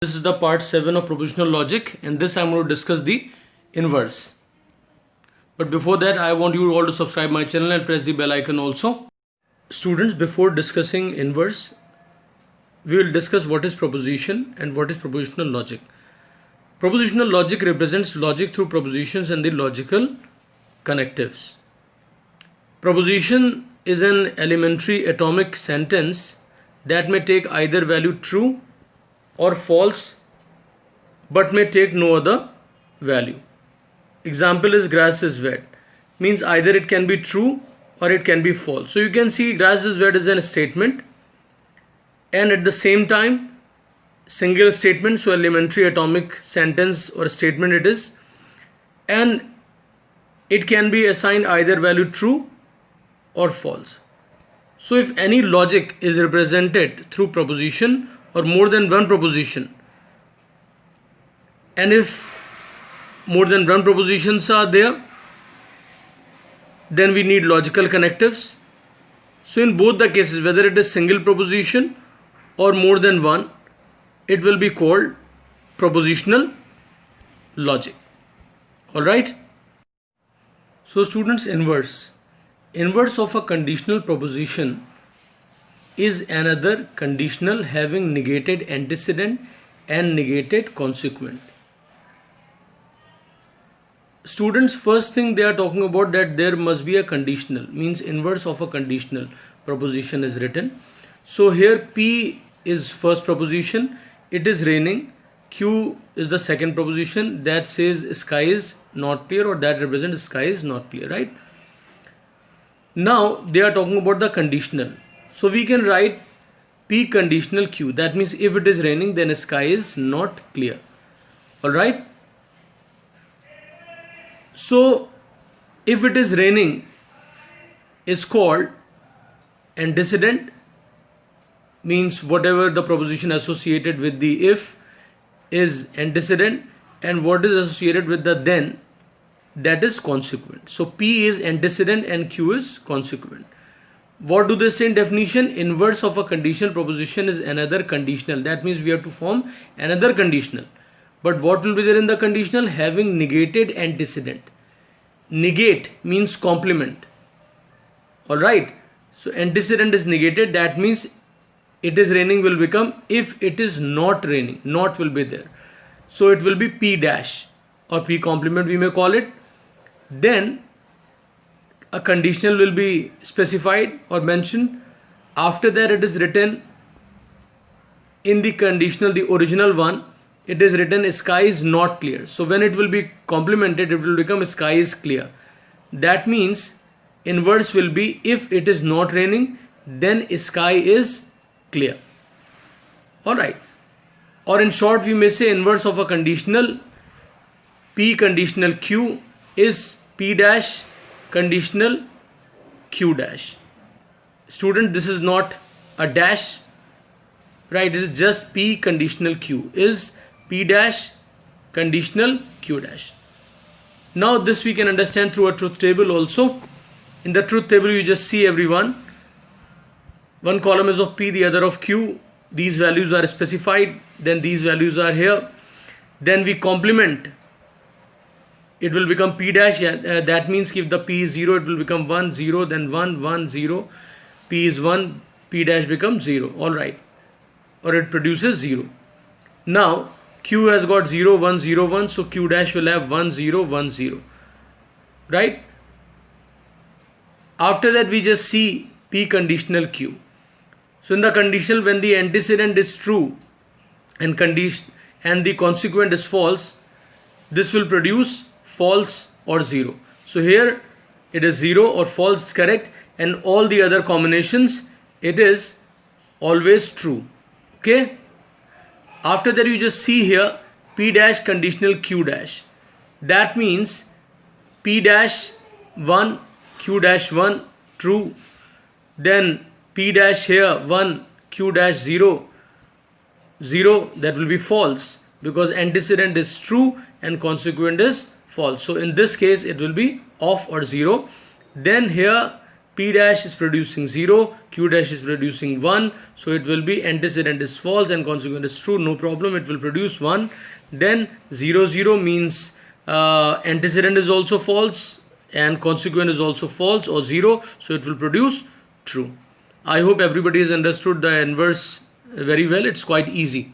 This is the part 7 of propositional logic, and this I'm going to discuss the inverse. But before that, I want you all to subscribe my channel and press the bell icon also. Students, before discussing inverse, we will discuss what is proposition and what is propositional logic. Propositional logic represents logic through propositions and the logical connectives. Proposition is an elementary atomic sentence that may take either value true or false but may take no other value. Example is grass is wet, means either it can be true or it can be false. So you can see grass is wet is a statement, and at the same time single statement, so elementary atomic sentence or statement it is, and it can be assigned either value true or false. So if any logic is represented through proposition or more than one proposition, and if more than one propositions are there, then we need logical connectives. So in both the cases, whether it is single proposition or more than one, it will be called propositional logic. Alright. So students, inverse of a conditional proposition is another conditional having negated antecedent and negated consequent. Students, first thing they are talking about that there must be a conditional, means inverse of a conditional proposition is written. So here P is first proposition, it is raining. Q is the second proposition that says sky is not clear, or that represents sky is not clear, right? Now they are talking about the conditional. So we can write P conditional Q. That means if it is raining, then sky is not clear. Alright. So if it is raining is called antecedent, means whatever the proposition associated with the if is antecedent, and what is associated with the then, that is consequent. So P is antecedent and Q is consequent. What do they say in definition? Inverse of a conditional proposition is another conditional. That means we have to form another conditional. But what will be there in the conditional? Having negated antecedent. Negate means complement. Alright. So antecedent is negated. That means it is raining will become if it is not raining. Not will be there. So it will be P dash or P complement we may call it. Then a conditional will be specified or mentioned. After that it is written in the conditional, the original one, it is written sky is not clear. So when it will be complemented, it will become sky is clear. That means inverse will be if it is not raining, then sky is clear. Alright. Or in short we may say inverse of a conditional P conditional Q is P dash conditional Q dash. Student, this is not a dash, right? It is just P conditional Q is P dash conditional Q dash. Now this we can understand through a truth table also. In the truth table you just see everyone. One column is of P, the other of Q. These values are specified, then these values are here. Then we complement. It will become P dash, that means if the P is 0, it will become 1, 0, then 1, 1, 0. P is 1, P dash becomes 0, alright. Or it produces 0. Now, Q has got 0, 1, 0, 1, so Q dash will have 1, 0, 1, 0. Right? After that, we just see P conditional Q. So in the conditional, when the antecedent is true and the consequent is false, this will produce false or 0. So here it is 0 or false correct, and all the other combinations it is always true. Okay. After that you just see here P dash conditional Q dash. That means P dash 1 Q dash 1 true, then P dash here 1 Q dash 0 0, that will be false because antecedent is true and consequent is false. So in this case it will be off or 0. Then here P dash is producing 0, Q dash is producing 1, so it will be antecedent is false and consequent is true, no problem, it will produce 1. Then 0 0 means antecedent is also false and consequent is also false or 0, so it will produce true. I hope everybody has understood the inverse very well. It's quite easy.